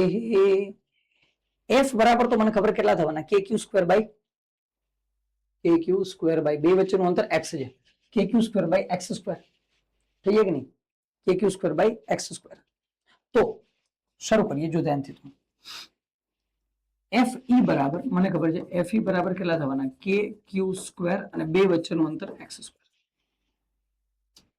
f બરાબર તો મને ખબર કેટલા થવાના? kq સ્ક્વેર બાય બે વચ્ચેનું અંતર x છે. kq square by x square થઈ જાય કે નહીં? kq square by x square. તો શરૂ કરીએ. જો ધ્યાનથી તો fe બરાબર મને ખબર છે fe બરાબર કેટલા થવાના? kq સ્ક્વેર અને બે વચ્ચેનું અંતર x સ્ક્વેર.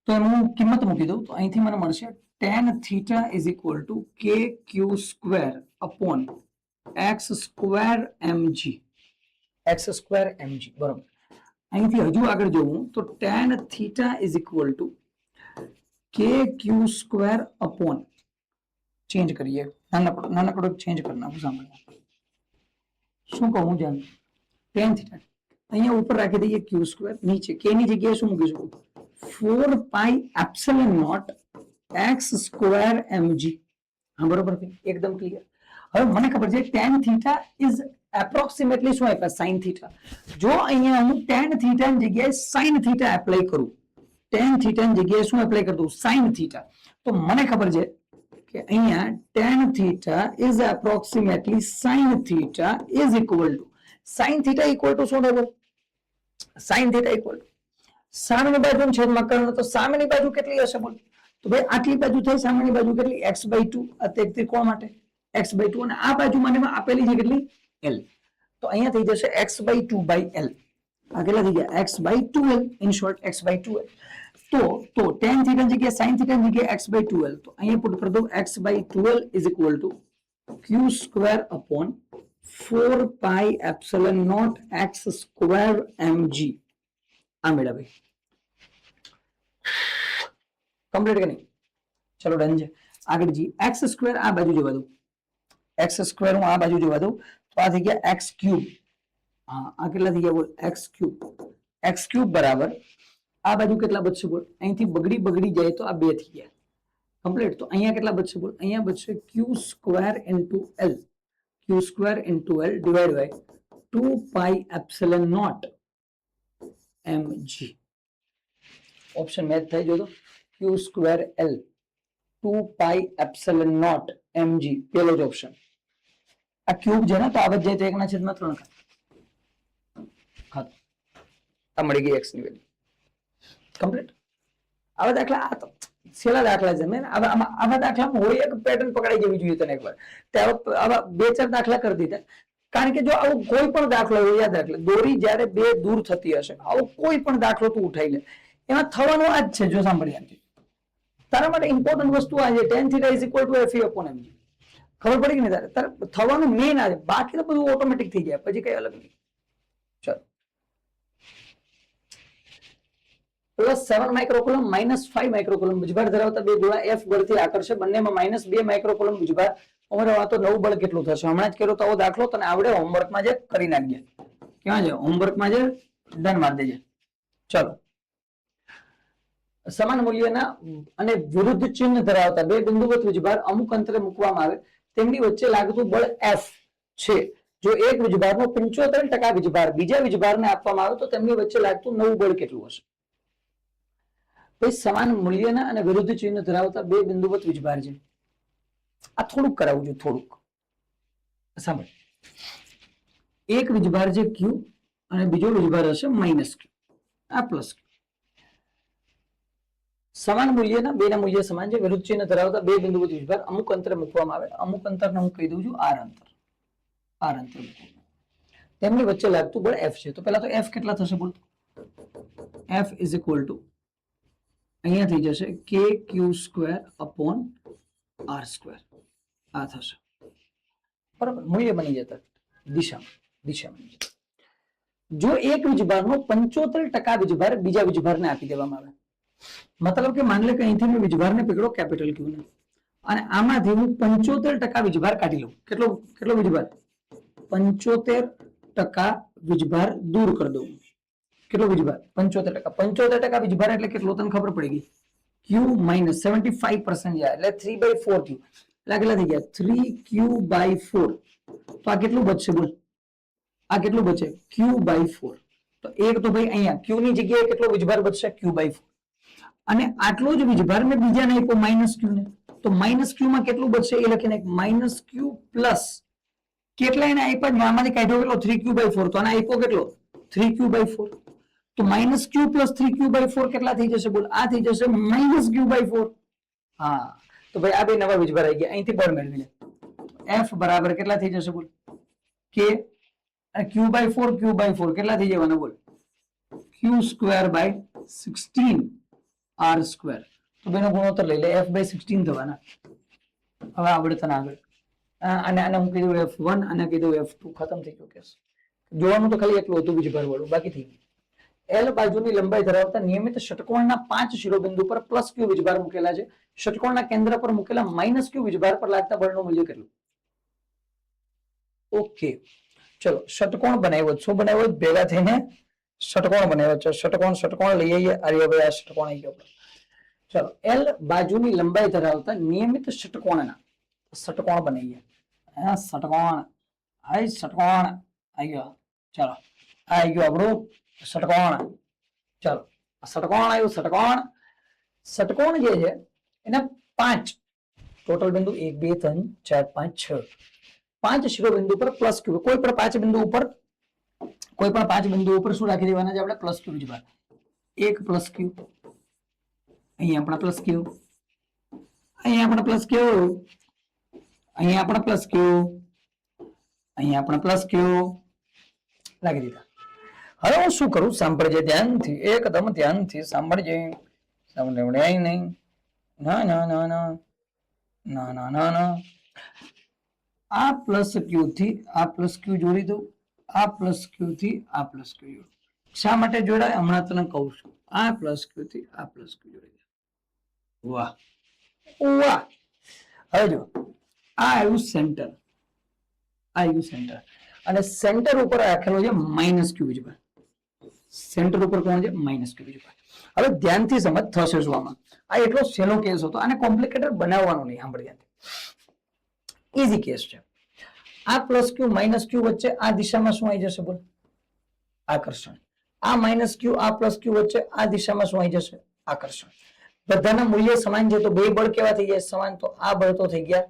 તો એનું કિંમત મૂકી દઉં તો અહીંથી મને મળશે tan theta is equal two kq square upon x square mg. x square mg બરોબર. અહીંથી હજુ આગળ જવું તો tan theta is equal two kq square upon change કરીએ. નાનકડો ચેન્જ કરી નાખું. સાંભળો શું કહું? જાણ tan થીટા અહીંયા ઉપર રાખી દઈએ q સ્ક્વેર. નીચે k ની જગ્યાએ શું મૂકીશું? 4 pi epsilon not x square mg. હા બરોબર. એકદમ ક્લિયર. હવે મને ખબર છે tan થીટા ઇઝ એપ્રોક્સિમેટલી શું આપ્યા? sin theta. જો અહીંયા હું tan થીટા ની જગ્યાએ sin થીટા એપ્લાય કરું, tan થીટા ની જગ્યાએ શું એપ્લાય કરતું? sin theta. તો મને ખબર છે કે અહીંયા tan theta is approximately sin theta is equal two sin theta equal to શું થયું? sin થીટા ઇક્વલ ટુ સામેની બાજુ છેદમાં કરવાનો. તો સામેની બાજુ કેટલી હશે? બોલ. તો ભાઈ આટલી બાજુ થઈ. સામેની બાજુ કેટલી? x/2. આ ત્રિકોણ માટે x/2 અને આ બાજુ મને આપેલી છે કેટલી? l. તો અહીંયા થઈ જશે x/2/l. આ કેટલા થઈ ગયા? x/2l. In short x/2l. તો tan થીટા ની જગ્યાએ sin થીટા ની જગ્યાએ x/2l. તો અહીંયા પુટ કરી દઉં x/2l is equal to q square upon 4 pi epsilon not x square mg. આ મેળા ભાઈ કમ્પ્લીટ કે નહીં? ચલો ડન છે. આગળ જી x સ્ક્વેર આ બાજુ જવા દઉં. x સ્ક્વેર હું આ બાજુ જવા દઉં તો આ થઈ ગયા x ક્યુબ. હા આ કેટલા થઈ ગયા? બોલ. x cube. x ક્યુબ બરાબર આ બાજુ કેટલા બચશે? બોલ. અહીંથી બગડી જાય તો આ 2 થઈ ગયા કમ્પ્લીટ. તો અહીંયા કેટલા બચશે? બોલ. અહીંયા બચશે q square into l. q square into l divide by 2 pi epsilon not mg. Option match થઈ જો તો q square l 2 pi epsilon not mg. પેલો જ ઓપ્શન. આ ક્યુબ છે ને તો આવત જાય તો 1/3 હા આ મળી ગઈ x ની વેલ્યુ કમ્પ્લીટ. આવા દાખલા આ તો છેલ્લા દાખલા છે. મેં આવા દાખલામાં હોય એક પેટર્ન પકડાઈ જવી જોઈએ તને એકવાર. ત્યારે આવા 2-4 દાખલા કરી દીધા. કારણ કે જો આવું કોઈ પણ દાખલો યાદ રાખ, દોરી જ્યારે બે દૂર થતી હશે, આવો કોઈ પણ દાખલો તું ઉઠાઈ લે, એમાં થવાનું આ જ છે. જો સાંભળ્યા તારા માટે ઇમ્પોર્ટન્ટ વસ્તુ આ છે tan theta is equal two fe upon mg. ખબર પડી કે નહીં તારે? તારે થવાનું મેઇન આ છે. બાકી તો બધું ઓટોમેટિક થઈ જાય, પછી કઈ અલગ નહીં. ચલો +7 માઇક્રોકુલમ -5 માઇક્રોકુલમ વીજભાર ધરાવતા બે ગોળા f બળથી આકર્ષે. બંનેમાં -2 માઇક્રોકુલમ વીજભાર ઉમેરવા તો નવું બળ કેટલું થશે? હમણાં જ કર્યો તો આવો દાખલો તને આવડે. હોમવર્કમાં જે કરી નાખજે. ક્યાં છે હોમવર્કમાં? જે ડન મારી દેજે. ચલો સમાન મૂલ્યના અને વિરુદ્ધ ચિહ્ન ધરાવતા બે બિંદુવત વીજભાર અમુક અંતરે મૂકવામાં આવે, તેમની વચ્ચે લાગતું બળ f છે. જો એક વીજભારનો 75% વીજભાર બીજા વીજભારને આપવામાં આવે તો તેમની વચ્ચે લાગતું નવું બળ કેટલું હશે? ભાઈ સમાન મૂલ્યના અને વિરુદ્ધ ચિહ્ન ધરાવતા બે બિંદુવત વીજભાર છે. આ થોડુંક કરાવું છું. થોડુંક સાંભળ. એક વીજભાર છે q અને બીજો વીજભાર હશે -q. આ પ્લસ q. સમાન મૂલ્યના બેના મૂલ્ય સમાન છે. વિરુદ્ધ ચિહ્ન ધરાવતા બે બિંદુવત વીજભાર અમુક અંતરે મૂકવામાં આવે. અમુક અંતરને હું કહી દઉં છું r અંતર. r અંતર તેમની વચ્ચે લાગતું બળ f છે. તો પહેલા તો f કેટલા થશે? બોલ. f ઇઝ ઇક્વલ ટુ અહીંયા થઈ જશે કે Q square upon R square. આ થશે બરાબર, મૂલ્ય બની જતા દિશામાં. જો એક વીજભારનો 75% વીજભાર બીજા વીજભારને આપી દેવામાં આવે, મતલબ કે માની લે કે અહીંથી મેં વીજભારને પકડો કેપિટલ ક્યુ ને, અને આમાંથી હું 75% વીજભાર કાઢી લઉં. કેટલો વીજભાર? 75% વીજભાર દૂર કરી દઉં. કેટલો વીજભાર? 75%. 75% વીજભાર એટલે કેટલો તને ખબર પડી ગઈ? ક્યુ માઇનસ 75% એટલે 3/4 ક્યુ. એટલે કેટલા થઈ ગયા? 3q/4. તો આ કેટલું બચશે બોલ? આ કેટલું બચે? q/4. તો એક તો ભાઈ અહીંયા q ની જગ્યાએ કેટલો વીજભાર બચશે? q/4. અને આટલો જ વીજભાર મેં બીજાને આપ્યો માઇનસ ક્યુ ને, તો માઇનસ ક્યુ માં કેટલું બચશે એ લખીને માઇનસ ક્યુ પ્લસ કેટલા એને આપ્યા? આમાંથી કાઢ્યો કેટલો? 3q/4. તો આને આપ્યો કેટલો? 3q/4. તો માઇનસ ક્યુ પ્લસ 3q/4 કેટલા થઈ જશે બોલ? આ થઈ જશે માઇનસ q/4. હા, તો ભાઈ આ બે નવા વીજભાર આવી ગયા. અહીંથી બળ મેળવી લે. f બરાબર કેટલા થઈ જશે બોલ? કે q/4 કેટલા થઈ જવાના બોલ? q²/16 r². તો બેનો ગુણોત્તર લઈ લે. f/16 થવાના. હવે આવડે તને આગળ આને હું કીધું f1 અને કીધું f2. ખતમ થઈ ગયો કેસ. જોવાનું તો ખાલી એટલું હતું વીજભાર વાળું, બાકી થઈ ગયું. L બાજુની લંબાઈ ધરાવતા નિયમિત ષટકોણના 5 શિરોબિંદુ પર પ્લસ ક્યુ વીજભાર મૂકેલા છે. ષટકોણના કેન્દ્ર પર મૂકેલા માઇનસ ક્યુ વીજભાર પર લાગતા બળનું મૂલ્ય કેટલું? ઓકે, ચલો ષટકોણ બનાવ્યો. શું બનાવ્યો? ભેગા થઈને ષટકોણ બનાવ્યો છે. ષટકોણ લઈ આવીએ. ભાઈ આ ષટકોણ આવી ગયો. ચલો, L બાજુની લંબાઈ ધરાવતા નિયમિત ષટકોણ બનાવીએ. ષટકોણ આવી ગયો. ચલો, આવી ગયો આપણું ષટકોણ. ચલો, ષટકોણ આવ્યું. ષટકોણ જે છે એના 5 ટોટલ બિંદુ 1 2 3 4 5 6 5 શિરોબિંદુ પર પ્લસ ક્યુ. કોઈ પણ 5 બિંદુ ઉપર શું રાખી દેવાના છે આપણે? પ્લસ ક્યુ વીજભાર. એક પ્લસ ક્યુ, અહીંયા આપણા પ્લસ ક્યુ, અહીંયા આપણા પ્લસ ક્યુ, અહીંયા આપણા પ્લસ ક્યુ, અહીંયા આપણા પ્લસ ક્યુ લાગી દીધા. હવે હું શું કરું? સાંભળજે ધ્યાનથી, એકદમ ધ્યાનથી સાંભળજે. સાંભળે નહીં. ના ના ના ના ના ના ના ના. આ પ્લસ ક્યુ થી આ પ્લસ ક્યુ જોડી દઉં. આ પ્લસ ક્યુ થી આ પ્લસ ક્યુ જોડું. શા માટે જોડાય હમણાં તને કહું છું. આ પ્લસ ક્યુ થી આ પ્લસ ક્યુ જોડી દે. વાહ વાહ. હવે જો આ આવ્યું સેન્ટર, અને સેન્ટર ઉપર રાખેલો છે માઇનસ ક્યુ વીજભાર. સેન્ટર ઉપર કોણ છે? માઇનસ ક્યુ વીજભાર. હવે ધ્યાનથી સમજ થશે શું આમાં. આ એટલો સહેલો કેસ હતો, આને કોમ્પ્લિકેટેડ બનાવવાનો નહીં. સાંભળ, ઈઝી કેસ છે. આ પ્લસ ક્યુ માઇનસ ક્યુ વચ્ચે આ દિશામાં શું આવી જશે બોલ? આકર્ષણ. આ માઇનસ ક્યુ આ પ્લસ ક્યુ વચ્ચે આ દિશામાં શું આવી જશે? આકર્ષણ. બધાના મૂલ્ય સમાન છે, તો બે બળ કેવા થઈ જાય? સમાન. તો આ બળ તો થઈ ગયા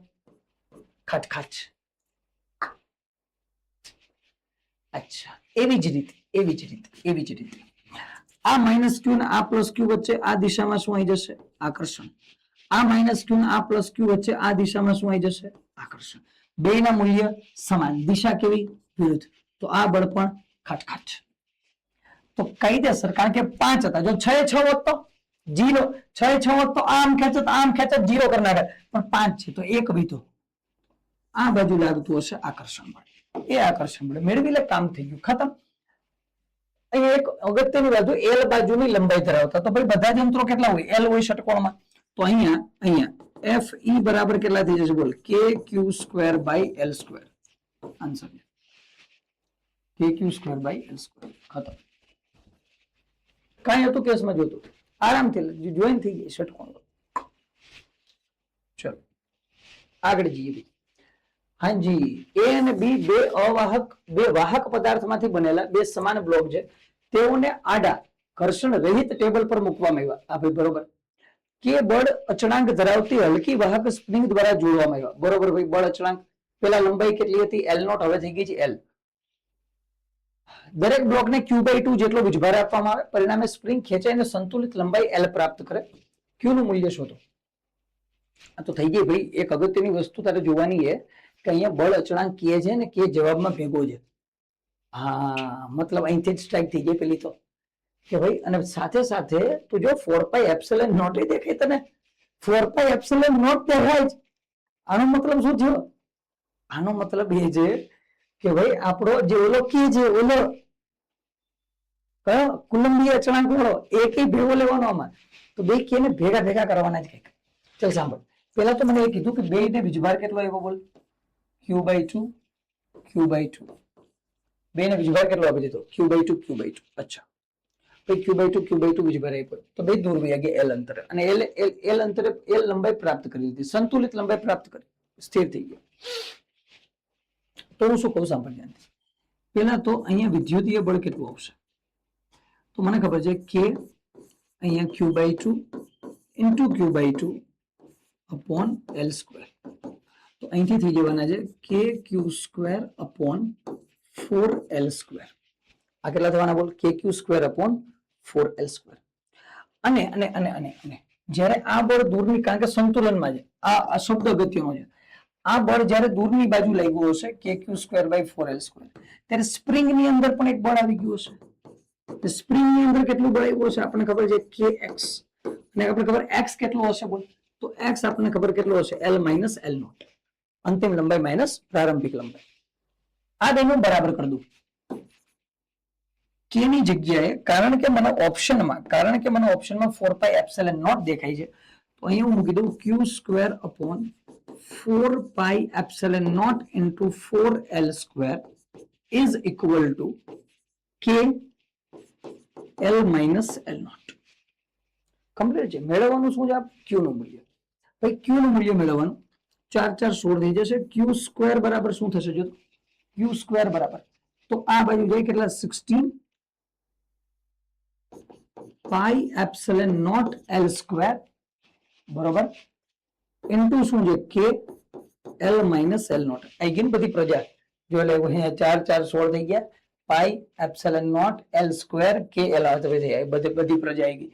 ખાચ. અચ્છા, એવી જ રીતે આ માઇનસ ક્યુ ને આ પ્લસ ક્યુ વચ્ચે આ દિશામાં શું આવી જશે? આકર્ષણ. આ માઇનસ ક્યુ ને આ પ્લસ ક્યુ વચ્ચે આ દિશામાં શું આવી જશે? આકર્ષણ. બે ના મૂલ્ય સમાન, દિશા કેવી? વિરુદ્ધ. તો આ બળ પણ ખાટ. તો કાયદેસર, કારણ કે 5 હતા. જો 6 હોત તો 0, 6 હોત તો આમ ખેંચત 0 કરી નાખે. પણ 5 છે તો એક વીતો આ બાજુ લાગતું હશે આકર્ષણ બળ. એ આકર્ષણ બળ મેળવી લે. કામ થઈ ગયું, ખતમ. અહીંયા એક અગત્યની બાજુ L બાજુની લંબાઈ ધરાવતા. તો ભાઈ બધા જ અંતરો કેટલા હોય? L હોય ષટકોણમાં. તો અહીંયા FE બરાબર કેટલા થઈ જશે બોલ? KQ²/L². Answer KQ²/L². ખતમ. કાંઈ હતું કેસમાં? જોતું આરામથી જોઈન થઈ ગઈ ષટકોણ. ચલો આગળ જઈએ. હાજી, A અને B બે વાહક પદાર્થમાંથી બનેલા બે સમાન બ્લોક છે. તેઓને આડા ઘર્ષણ રહિત ટેબલ પર મૂકવામાં આવ્યા. આ ભાઈ બરોબર. કે બળ અચળાંક ધરાવતી હલકી વાહક સ્પ્રિંગ દ્વારા જોડવામાં આવ્યા. બરોબર ભાઈ. બળ અચળાંક પેલા લંબાઈ કેટલી હતી? L0, હવે થઈ ગઈ છે L. દરેક બ્લોકને Q/2 જેટલો વીજભાર આપવામાં આવે. પરિણામે સ્પ્રિંગ ખેંચાઈને સંતુલિત લંબાઈ L પ્રાપ્ત કરે. Q નું મૂલ્ય શોધો. આ તો થઈ ગઈ ભાઈ. એક અગત્યની વસ્તુ તારે જોવાની છે કે અહીંયા બળ અચળાંક કે છે ને કે જવાબમાં ભેગો છે. હા, મતલબ અહીંથી જ સ્ટ્રાઇક થઈ ગઈ પેલી તો. કે ભાઈ અને સાથે સાથે તું જો 4 પાઈ એપ્સિલોન નોટ દેખાય તને 4 પાઈ એપ્સિલોન નોટ દેખાય જ આનો મતલબ શું થયો આનો મતલબ એ છે કે ભાઈ આપણો જે ઓલો કે છે ઓલો કયો કુલંબીય અચળાંક વાળો એક ભેગો લેવાનો આમાં તો બે કે ને ભેગા ભેગા કરવાના જ કઈક ચલ સાંભળ પેલા તો મને એ કીધું કે બે ને વીજભાર કેટલો આવ્યો બોલ q/2 q/2 બે ને વીજભાર કેટલો આપી દીધો q/2 q/2 અચ્છા ભાઈ q/2 વીજભાર આપ્યો તો બે દૂર વહી ગયા l અંતરે અને l અંતરે l લંબાઈ પ્રાપ્ત કરી લીધી સંતુલિત લંબાઈ પ્રાપ્ત કરી સ્થિર થઈ ગયો તો હું શું કહું સાંભળ ધ્યાનથી પેલા તો અહીંયા વિદ્યુતીય બળ કેટલું આવશે તો મને ખબર છે કે અહીંયા q/2 into q/2 upon l². તો અહીંથી થઈ જવાના છે kq² upon 4l². આ કેટલા થવાના બોલ kq² upon 4l². અને અને અને અને અને જ્યારે આ બળ દૂરની કારણ કે સંતુલનમાં છે આ શબ્દ અગત્યનો છે આ બળ જ્યારે દૂરની બાજુ લાગ્યું હશે kq²/4l² ત્યારે સ્પ્રિંગ ની અંદર પણ એક બળ આવી ગયું હશે સ્પ્રિંગ ની અંદર કેટલું બળ આવ્યું હશે આપણને ખબર છે kx અને આપણે ખબર x કેટલો હશે બોલ તો x આપણને ખબર કેટલો હશે l - l0 અંતિમ લંબાઈ માઈનસ પ્રારંભિક લંબાઈ આ બેનું બરાબર કરી દઉં કે ની જગ્યાએ કારણ કે મને ઓપ્શનમાં 4 પાઈ એપ્સિલોન નોટ દેખાય છે તો અહીં હું મૂકી દઉં q² upon 4 pi epsilon not into 4l² is equal to k l - l0 complete છે મેળવવાનું શું છે q નું મૂલ્ય ભાઈ q નું મૂલ્ય મેળવવાનું 4 4 16 થઈ જશે q² બરાબર શું થશે જો q² બરાબર તો આ બાજુ જાય કેટલા 16 પાઈ એપ્સિલોન નોટ l² બરાબર ઇન્ટુ શું છે k l - l0 આઈ ગઈ બધી પ્રજા જો એટલે અહીંયા 4 4 16 થઈ ગયા pi epsilon not l² k l આવે તો બધી પ્રજા આવી ગઈ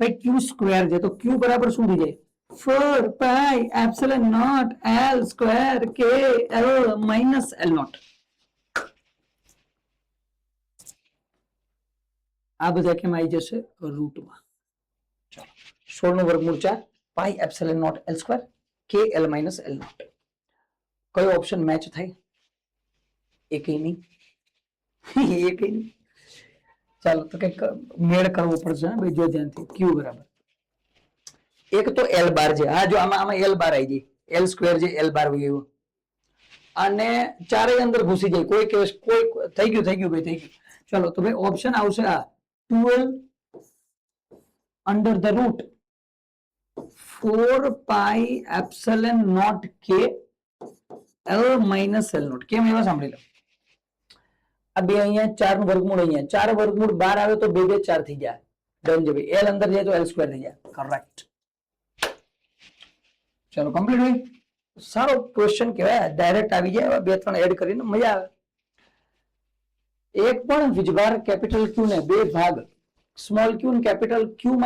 ભાઈ q² છે તો q બરાબર શું થઈ જાય 4 pi epsilon not l² k l - l0 આ બધા કેમ આવી જશે રૂટમાં ચાલો 16 નું વર્ગમૂળ 4 pi epsilon not l² k l - l0 કયો ઓપ્શન મેચ થાય એકેય નહીં એકેય નહીં ચાલો તો કઈક મેળ કરવો પડશે ભાઈ જો ધ્યાનથી q બરાબર એક તો l બાર છે હા જો આમાં l બાર આવી જાય l² છે l બાર વહી ગયો અને ચારેય અંદર ઘૂસી જાય કોઈ થઈ ગયું ભાઈ થઈ ગયું ચાલો તો ભાઈ ઓપ્શન આવશે આ 12 under the root 4 pi epsilon not k l - l0 કેમ એવા સાંભળી લો આ બે અહીંયા 4 નું વર્ગમૂળ અહીંયા 4 વર્ગમૂળ 12 આવે તો 2 2 4 થઈ જાય ડન છે ભાઈ l અંદર જાય તો l² થઈ જાય કરેક્ટ ચલો કમ્પ્લીટ હોય સારો ક્વેશ્ચન કહેવાય ડાયરેક્ટ આવી જાય બે ત્રણ એડ કરીને મજા આવે એક પણ વીજભાર કેપિટલ q ને બે ભાગ સ્મોલ q અને કેપિટલ q - q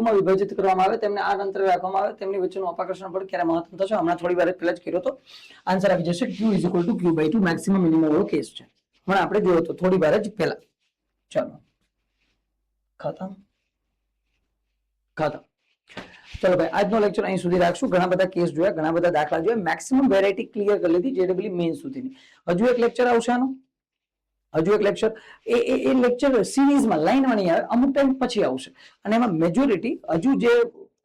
માં વિભાજિત કરવામાં આવે તેમને આ અંતરે રાખવામાં આવે તેમની વચ્ચેનું અપાકર્ષણ બળ ક્યારે મહત્તમ થશે હમણાં થોડી વાર પહેલા જ કર્યો તો આન્સર આવી જશે q = q/2 મેક્સિમમ મિનિમમ વાળો કેસ છે હમણાં આપણે જોયો તો થોડી વાર જ પહેલા ચાલો ખતમ ચલો ભાઈ આજનો લેક્ચર અહીં સુધી રાખશું ઘણા બધા કેસ જોયા ઘણા બધા દાખલા જોયા મેક્સિમમ વેરાયટી ક્લિયર કરી લીધી જેડબલ્યુ મેઇન સુધીની હજુ એક લેક્ચર આવશે આનો હજુ એક લેક્ચર એ લેક્ચર સિરીઝમાં લાઈનમાં નહીં આવે અમુક ટાઈમ પછી આવશે અને એમાં મેજોરિટી હજુ જે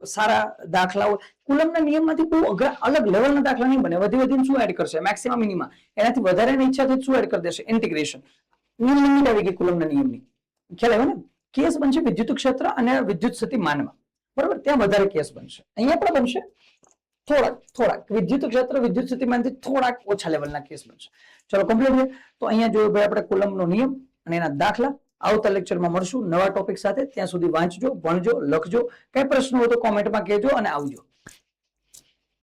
સારા દાખલાઓ કુલમના નિયમમાંથી બહુ અલગ લેવલના દાખલા નહીં બને વધીને શું એડ કરશે મેક્સિમમ મિનિમમ એનાથી વધારેની ઈચ્છા થાય શું એડ કરી દેશે ઇન્ટિગ્રેશન નિયમ લિમિટ આવી ગઈ કુલમના નિયમની ખ્યાલ આવ્યો ને કેસ બનશે વિદ્યુત ક્ષેત્ર અને વિદ્યુત સ્થિતિમાનમાં બરાબર ત્યાં વધારે કેસ બનશે અહીંયા પણ બનશે થોડાક વિદ્યુત ક્ષેત્ર વિદ્યુત સ્થિતિમાનથી થોડાક ઓછા લેવલના કેસ બનશે ચલો કમ્પ્લીટ છે તો અહીંયા જોયું ભાઈ આપણે કુલમનો નિયમ અને એના દાખલા આવતા લેક્ચરમાં મળશું નવા ટોપિક સાથે ત્યાં સુધી વાંચજો ભણજો લખજો કઈ પ્રશ્ન હોય તો કોમેન્ટમાં કહેજો અને આવજો